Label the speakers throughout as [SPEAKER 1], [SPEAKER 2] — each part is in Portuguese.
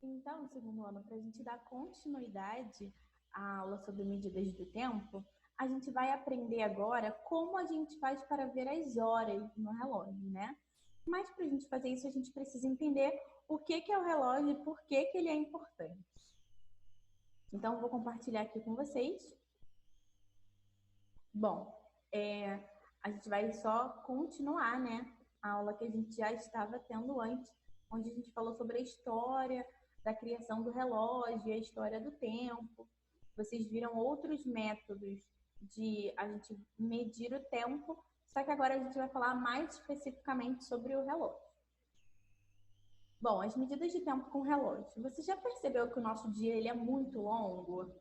[SPEAKER 1] Então, no segundo ano, para a gente dar continuidade à aula sobre medidas do tempo, a gente vai aprender agora como a gente faz para ver as horas no relógio, né? Mas para a gente fazer isso, a gente precisa entender o que é o relógio e por que ele é importante. Então, eu vou compartilhar aqui com vocês. Bom, a gente vai só continuar, né, a aula que a gente já estava tendo antes, onde a gente falou sobre a história da criação do relógio e a história do tempo. Vocês viram outros métodos de a gente medir o tempo, só que agora a gente vai falar mais especificamente sobre o relógio. Bom, as medidas de tempo com relógio. Você já percebeu que o nosso dia ele é muito longo?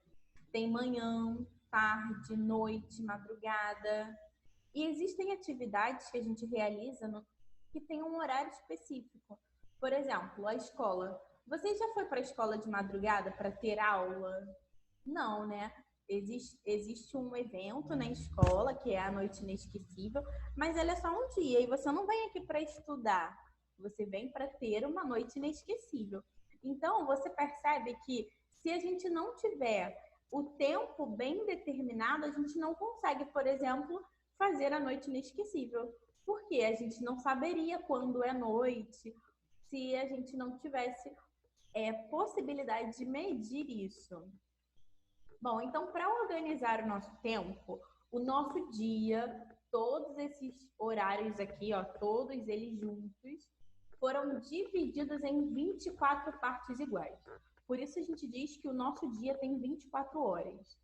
[SPEAKER 1] Tem manhã, tarde, noite, madrugada. E existem atividades que a gente realiza que tem um horário específico. Por exemplo, a escola. Você já foi para a escola de madrugada para ter aula? Não, né? Existe um evento na escola, que é a Noite Inesquecível, mas ela é só um dia e você não vem aqui para estudar, você vem para ter uma noite inesquecível. Então, você percebe que se a gente não tiver o tempo bem determinado, a gente não consegue, por exemplo, fazer a noite inesquecível. Porque a gente não saberia quando é noite, se a gente não tivesse possibilidade de medir isso. Bom, então, para organizar o nosso tempo, o nosso dia, todos esses horários aqui, ó, todos eles juntos, foram divididos em 24 partes iguais. Por isso a gente diz que o nosso dia tem 24 horas.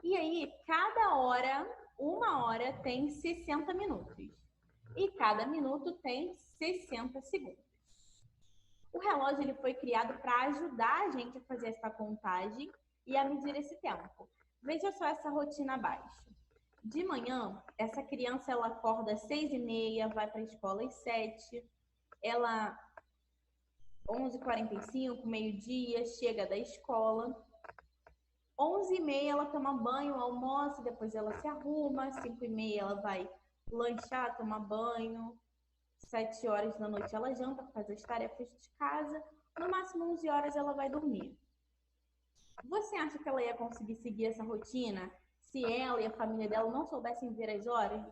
[SPEAKER 1] E aí, cada hora, uma hora tem 60 minutos. E cada minuto tem 60 segundos. O relógio ele foi criado para ajudar a gente a fazer essa contagem e a medir esse tempo. Veja só essa rotina abaixo. De manhã, essa criança ela acorda às 6h30, vai para a escola às 7h, ela 11h45, meio-dia, chega da escola. 11h30 ela toma banho, almoça, depois ela se arruma, 5h30 ela vai lanchar, tomar banho, 7 horas da noite ela janta, faz as tarefas de casa, no máximo 11 horas ela vai dormir. Você acha que ela ia conseguir seguir essa rotina se ela e a família dela não soubessem ver as horas?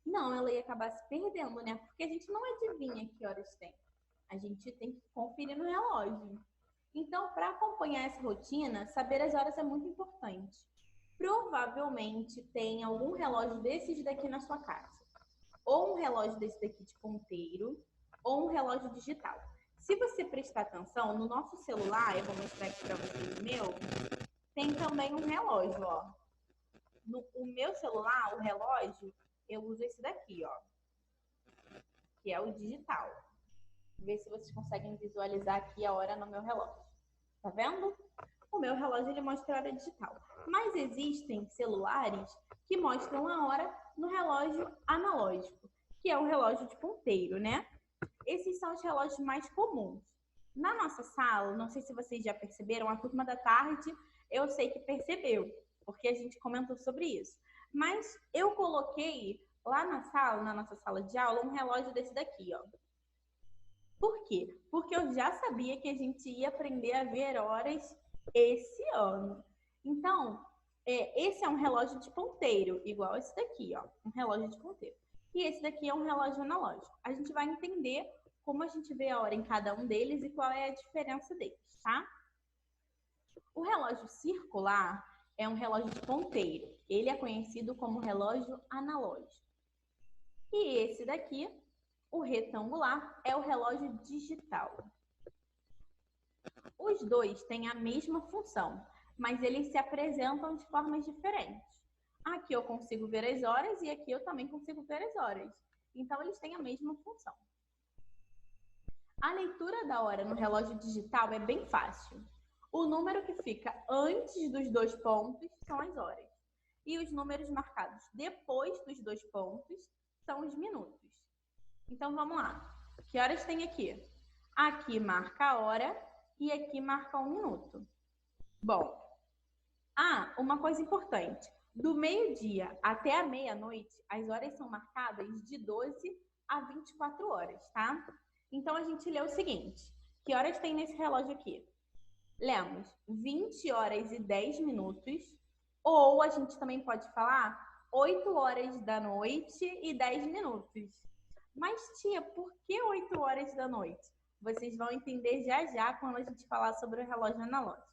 [SPEAKER 1] Não, ela ia acabar se perdendo, né? Porque a gente não adivinha que horas tem. A gente tem que conferir no relógio. Então, para acompanhar essa rotina, saber as horas é muito importante. Provavelmente tem algum relógio desses daqui na sua casa. Ou um relógio desse daqui de ponteiro, ou um relógio digital. Se você prestar atenção, no nosso celular, eu vou mostrar aqui para vocês o meu, tem também um relógio, ó. No o meu celular, o relógio, eu uso esse daqui, ó, que é o digital. Ver se vocês conseguem visualizar aqui a hora no meu relógio. Tá vendo? O meu relógio ele mostra a hora digital. Mas existem celulares que mostram a hora no relógio analógico, que é o relógio de ponteiro, né? Esses são os relógios mais comuns. Na nossa sala, não sei se vocês já perceberam, a turma da tarde eu sei que percebeu, porque a gente comentou sobre isso. Mas eu coloquei lá na sala, na nossa sala de aula, um relógio desse daqui, ó. Por quê? Porque eu já sabia que a gente ia aprender a ver horas esse ano. Então, esse é um relógio de ponteiro, igual esse daqui, ó, um relógio de ponteiro. E esse daqui é um relógio analógico. A gente vai entender como a gente vê a hora em cada um deles e qual é a diferença deles, tá? O relógio circular é um relógio de ponteiro. Ele é conhecido como relógio analógico. E esse daqui, o retangular, é o relógio digital. Os dois têm a mesma função, mas eles se apresentam de formas diferentes. Aqui eu consigo ver as horas e aqui eu também consigo ver as horas. Então, eles têm a mesma função. A leitura da hora no relógio digital é bem fácil. O número que fica antes dos dois pontos são as horas. E os números marcados depois dos dois pontos são os minutos. Então, vamos lá. Que horas tem aqui? Aqui marca a hora e aqui marca 1 minuto. Bom, uma coisa importante. Do meio-dia até a meia-noite, as horas são marcadas de 12 a 24 horas, tá? Então, a gente lê o seguinte. Que horas tem nesse relógio aqui? Lemos 20 horas e 10 minutos, ou a gente também pode falar 8 horas da noite e 10 minutos. Mas, tia, por que 8 horas da noite? Vocês vão entender já já quando a gente falar sobre o relógio analógico.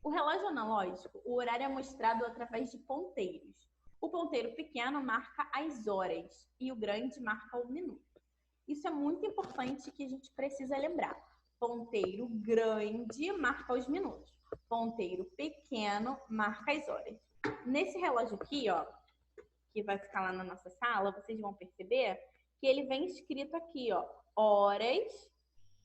[SPEAKER 1] O relógio analógico, o horário é mostrado através de ponteiros. O ponteiro pequeno marca as horas e o grande marca o minuto. Isso é muito importante que a gente precisa lembrar. Ponteiro grande marca os minutos. Ponteiro pequeno marca as horas. Nesse relógio aqui, ó, que vai ficar lá na nossa sala, vocês vão perceber que ele vem escrito aqui, ó, horas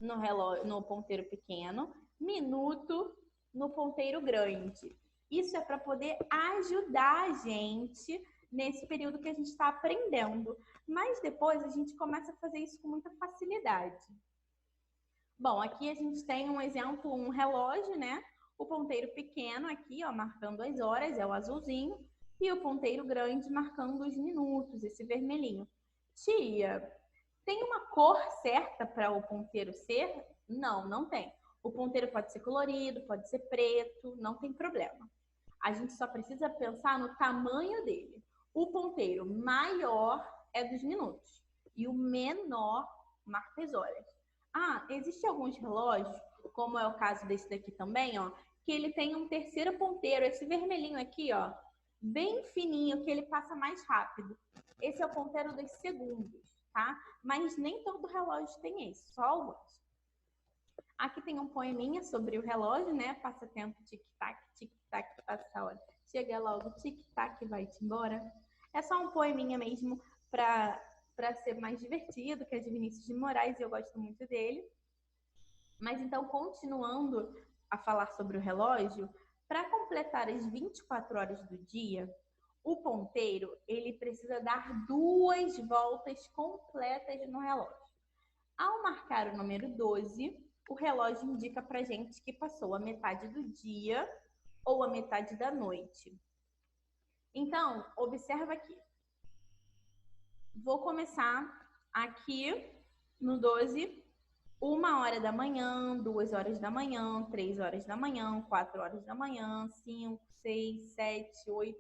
[SPEAKER 1] no relógio, no ponteiro pequeno, minuto no ponteiro grande. Isso é para poder ajudar a gente nesse período que a gente está aprendendo. Mas depois a gente começa a fazer isso com muita facilidade. Bom, aqui a gente tem um exemplo, um relógio, né? O ponteiro pequeno aqui, ó, marcando as horas, é o azulzinho. E o ponteiro grande marcando os minutos, esse vermelhinho. Tia, tem uma cor certa para o ponteiro ser? Não, não tem. O ponteiro pode ser colorido, pode ser preto, não tem problema. A gente só precisa pensar no tamanho dele. O ponteiro maior é dos minutos e o menor marca as horas. Ah, existem alguns relógios, como é o caso desse daqui também, ó, que ele tem um terceiro ponteiro, esse vermelhinho aqui, ó, bem fininho, que ele passa mais rápido. Esse é o ponteiro dos segundos, tá? Mas nem todo relógio tem esse, só alguns. Aqui tem um poeminha sobre o relógio, né? Passa tempo, tic-tac, passa a hora. Chega logo, tic-tac, vai-te embora. É só um poeminha mesmo para ser mais divertido, que é de Vinícius de Moraes, e eu gosto muito dele. Mas então, continuando a falar sobre o relógio, para completar as 24 horas do dia, o ponteiro ele precisa dar 2 voltas completas no relógio. Ao marcar o número 12, o relógio indica para gente que passou a metade do dia ou a metade da noite. Então, observa aqui. Vou começar aqui no 12, 1 hora da manhã, 2 horas da manhã, 3 horas da manhã, 4 horas da manhã, 5, 6, 7, 8,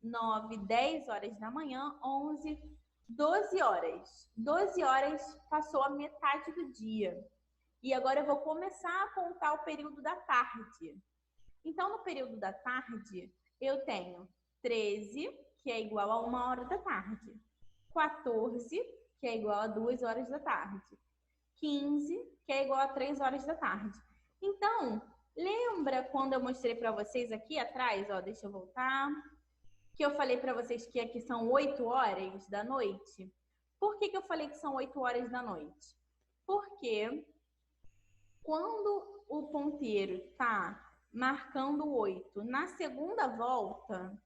[SPEAKER 1] 9, 10 horas da manhã, 11, 12 horas. 12 horas passou a metade do dia. E agora eu vou começar a contar o período da tarde. Então, no período da tarde, eu tenho 13, que é igual a 1 hora da tarde. 14, que é igual a 2 horas da tarde. 15, que é igual a 3 horas da tarde. Então, lembra quando eu mostrei para vocês aqui atrás, ó, deixa eu voltar, que eu falei para vocês que aqui são 8 horas da noite? Por que eu falei que são 8 horas da noite? Porque quando o ponteiro está marcando 8, na segunda volta,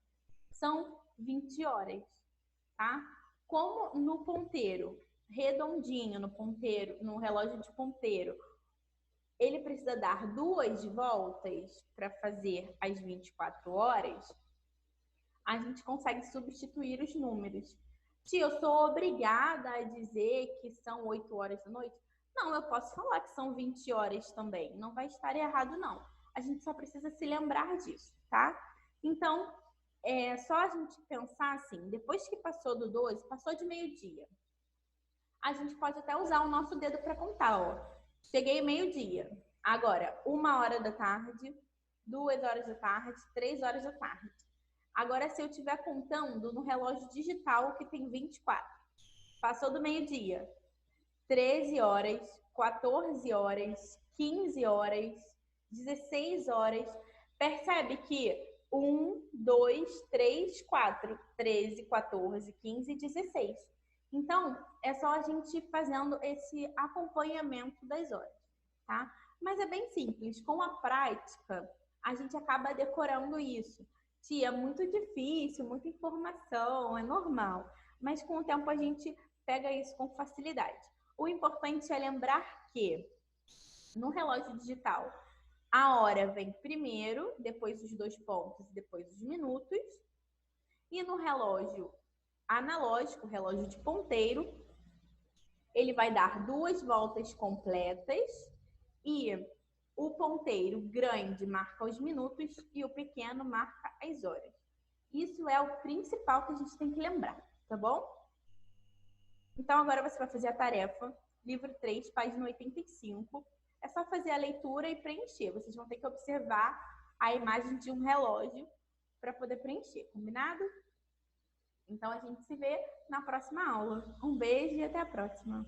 [SPEAKER 1] são 20 horas, tá? Como no ponteiro redondinho, no relógio de ponteiro, ele precisa dar 2 voltas para fazer as 24 horas, a gente consegue substituir os números. Tia, eu sou obrigada a dizer que são 8 horas da noite? Não, eu posso falar que são 20 horas também. Não vai estar errado, não. A gente só precisa se lembrar disso, tá? Então, é só a gente pensar assim, depois que passou do 12, passou de meio-dia. A gente pode até usar o nosso dedo para contar, ó. Cheguei meio-dia. Agora, 1 hora da tarde, 2 horas da tarde, 3 horas da tarde. Agora, se eu estiver contando no relógio digital, que tem 24. Passou do meio-dia. 13 horas, 14 horas, 15 horas, 16 horas. Percebe que 1, 2, 3, 4, 13, 14, 15, 16. Então, é só a gente ir fazendo esse acompanhamento das horas, tá? Mas é bem simples. Com a prática, a gente acaba decorando isso. Tia, é muito difícil, muita informação, é normal. Mas com o tempo a gente pega isso com facilidade. O importante é lembrar que no relógio digital a hora vem primeiro, depois os 2 pontos, depois os minutos. E no relógio analógico, relógio de ponteiro, ele vai dar 2 voltas completas e o ponteiro grande marca os minutos e o pequeno marca as horas. Isso é o principal que a gente tem que lembrar, tá bom? Então, agora você vai fazer a tarefa, livro 3, página 85. É só fazer a leitura e preencher. Vocês vão ter que observar a imagem de um relógio para poder preencher, combinado? Então, a gente se vê na próxima aula. Um beijo e até a próxima!